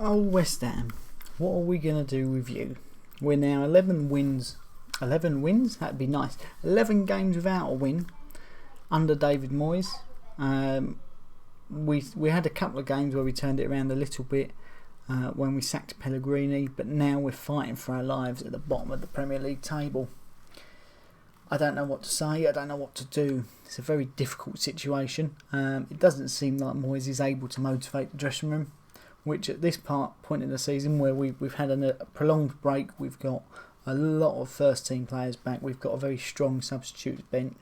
Oh, West Ham, what are we going to do with you? We're now 11 wins. 11 wins? That'd be nice. 11 games without a win under David Moyes. We had a couple of games where we turned it around a little bit when we sacked Pellegrini, but now we're fighting for our lives at the bottom of the Premier League table. I don't know what to say, I don't know what to do. It's a very difficult situation. It doesn't seem like Moyes is able to motivate the dressing room, which at this point in the season where we've had a prolonged break, we've got a lot of first team players back, we've got a very strong substitutes bench.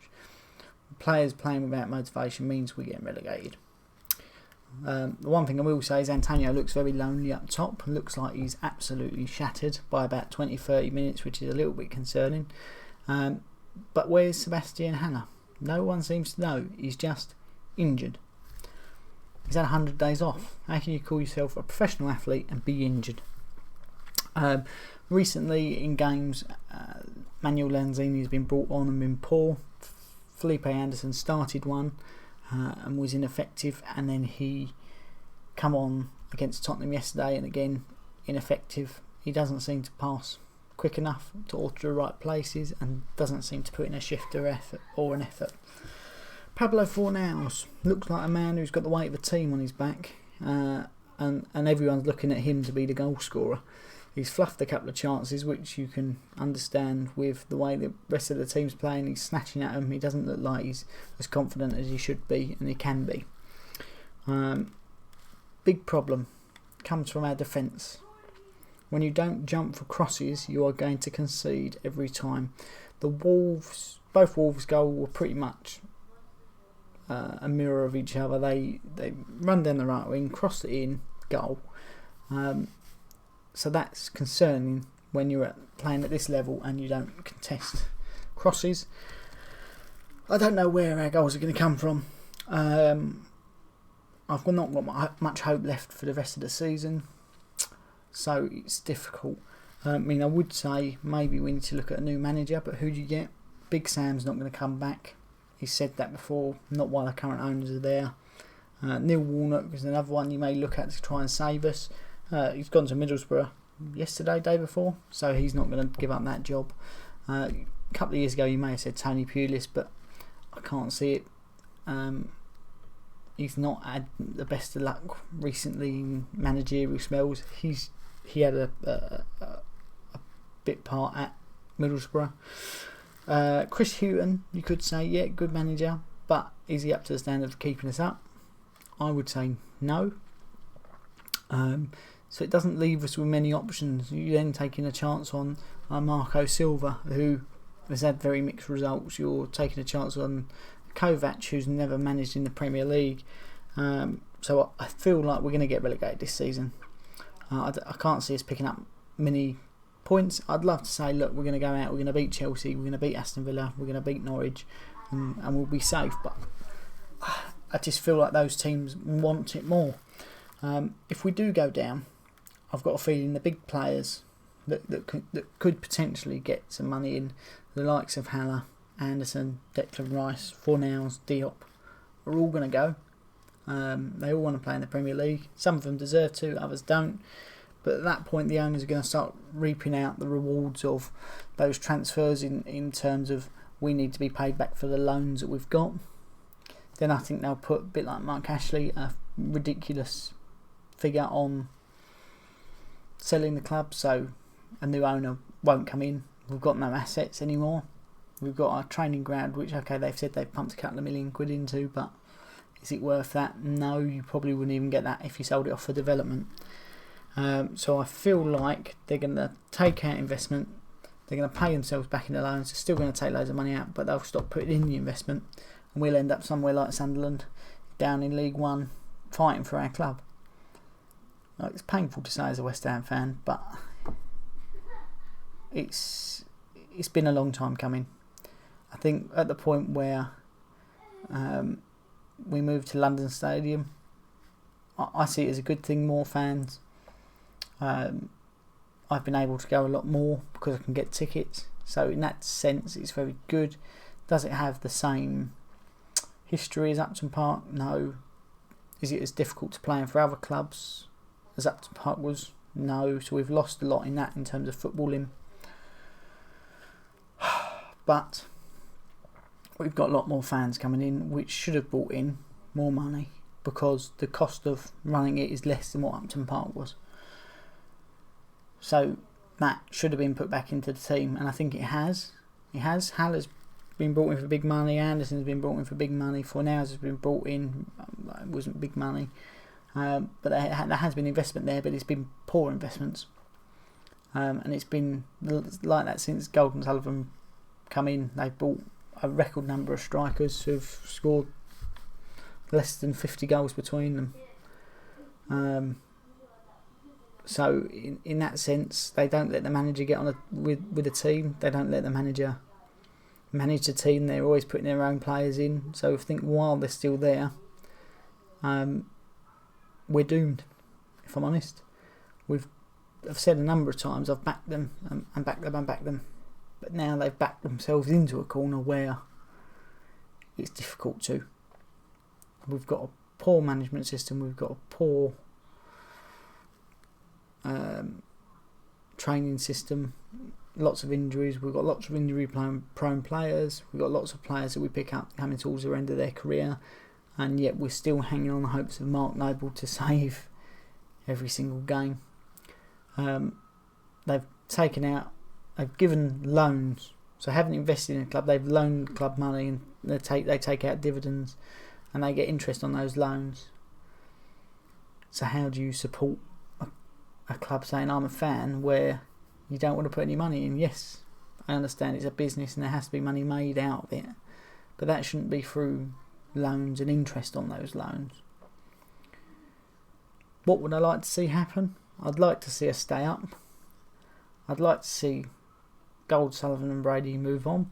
Players playing without motivation means we get relegated. The one thing I will say is Antonio looks very lonely up top, looks like he's absolutely shattered by about 20-30 minutes, which is a little bit concerning. But where's Sebastian Haller? No one seems to know. He's just injured. He's had 100 days off. How can you call yourself a professional athlete and be injured? Recently in games, Manuel Lanzini has been brought on and been poor. Felipe Anderson started one and was ineffective, and then he come on against Tottenham yesterday and again ineffective. He doesn't seem to pass quick enough to all to the right places and doesn't seem to put in a shift or an effort. Pablo Fornals looks like a man who's got the weight of a team on his back, and everyone's looking at him to be the goal scorer. He's fluffed a couple of chances, which you can understand with the way the rest of the team's playing. He's snatching at them. He doesn't look like he's as confident as he should be, and he can be. Big problem comes from our defence. When you don't jump for crosses, you are going to concede every time. Both Wolves' goal were pretty much a mirror of each other. They run down the right wing, cross it in, goal. So that's concerning when you're playing at this level and you don't contest crosses. I don't know where our goals are going to come from. I've not got much hope left for the rest of the season, so it's difficult. I would say maybe we need to look at a new manager, but who do you get? Big Sam's not going to come back. He said that before, not while the current owners are there. Neil Warnock is another one you may look at to try and save us. He's gone to Middlesbrough yesterday, day before, so he's not going to give up that job. A couple of years ago you may have said Tony Pulis, but I can't see it. He's not had the best of luck recently in managerial spells. He had a bit part at Middlesbrough. Chris Hughton, you could say, yeah, good manager, but is he up to the standard of keeping us up? I would say no. So it doesn't leave us with many options. You're then taking a chance on Marco Silva, who has had very mixed results. You're taking a chance on Kovac, who's never managed in the Premier League. So I feel like we're going to get relegated this season. I can't see us picking up many points. I'd love to say, look, we're going to go out, we're going to beat Chelsea, we're going to beat Aston Villa, we're going to beat Norwich, and we'll be safe. But I just feel like those teams want it more. If we do go down, I've got a feeling the big players that could potentially get some money in, the likes of Haller, Anderson, Declan Rice, Fornals, Diop, are all going to go. They all want to play in the Premier League. Some of them deserve to, others don't. But at that point, the owners are going to start reaping out the rewards of those transfers in terms of we need to be paid back for the loans that we've got. Then I think they'll put, a bit like Mark Ashley, a ridiculous figure on selling the club, so a new owner won't come in. We've got no assets anymore. We've got our training ground, which, okay, they've said they've pumped a couple of million quid into, but is it worth that? No, you probably wouldn't even get that if you sold it off for development. So I feel like they're going to take out investment, they're going to pay themselves back in the loans, they're still going to take loads of money out, but they'll stop putting in the investment, and we'll end up somewhere like Sunderland, down in League One, fighting for our club. It's painful to say as a West Ham fan, but it's been a long time coming. I think at the point where we move to London Stadium, I see it as a good thing, more fans. I've been able to go a lot more because I can get tickets, so in that sense it's very good. Does it have the same history as Upton Park? No. Is it as difficult to play in for other clubs? as Upton Park was? No. So we've lost a lot in that in terms of footballing. But we've got a lot more fans coming in, which should have brought in more money, because the cost of running it is less than what Upton Park was. So that should have been put back into the team, and I think it has. It has. Hal has been brought in for big money. Anderson's been brought in for big money. Fornals has been brought in. It wasn't big money, but there has been investment there, but it's been poor investments, and it's been like that since Gold and Sullivan come in. They've bought a record number of strikers who've scored less than 50 goals between them. So in that sense, they don't let the manager get on with a team. They don't let the manager manage the team. They're always putting their own players in. So I think while they're still there, we're doomed. If I'm honest, I've said a number of times I've backed them and backed them, but now they've backed themselves into a corner where it's difficult to. We've got a poor management system. We've got a poor training system. Lots of injuries. We've got lots of injury-prone players. We've got lots of players that we pick up coming towards the end of their career, and yet we're still hanging on the hopes of Mark Noble to save every single game. They've given loans, so haven't invested in a club. They've loaned club money, and they take out dividends, and they get interest on those loans. So how do you support a club saying I'm a fan where you don't want to put any money in? Yes, I understand it's a business and there has to be money made out of it, but that shouldn't be through loans and interest on those loans. What would I like to see happen? I'd like to see us stay up. I'd like to see Gold, Sullivan and Brady move on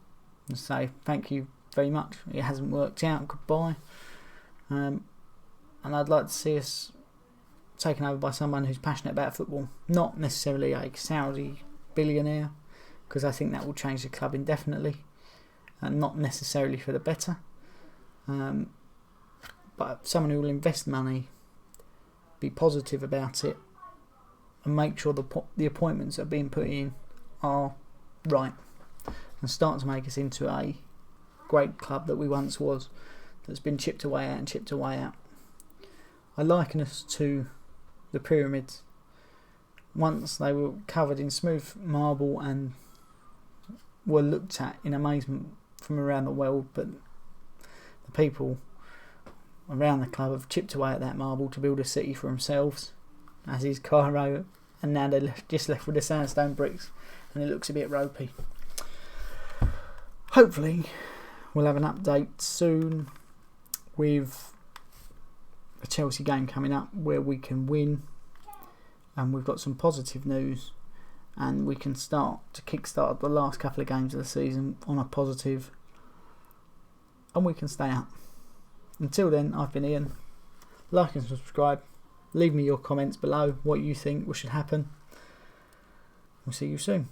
and say thank you very much, it hasn't worked out, goodbye. And I'd like to see us taken over by someone who's passionate about football, not necessarily a Saudi billionaire, because I think that will change the club indefinitely, and not necessarily for the better, but someone who will invest money, be positive about it, and make sure the appointments that are being put in are right, and start to make us into a great club that we once was, that's been chipped away out. I liken us to the pyramids. Once they were covered in smooth marble and were looked at in amazement from around the world, but the people around the club have chipped away at that marble to build a city for themselves, as is Cairo, and now they're just left with the sandstone bricks, and it looks a bit ropey. Hopefully we'll have an update soon with a Chelsea game coming up where we can win, and we've got some positive news, and we can start to kickstart the last couple of games of the season on a positive, and we can stay up. Until then, I've been Ian. Like and subscribe. Leave me your comments below what you think should happen. We'll see you soon.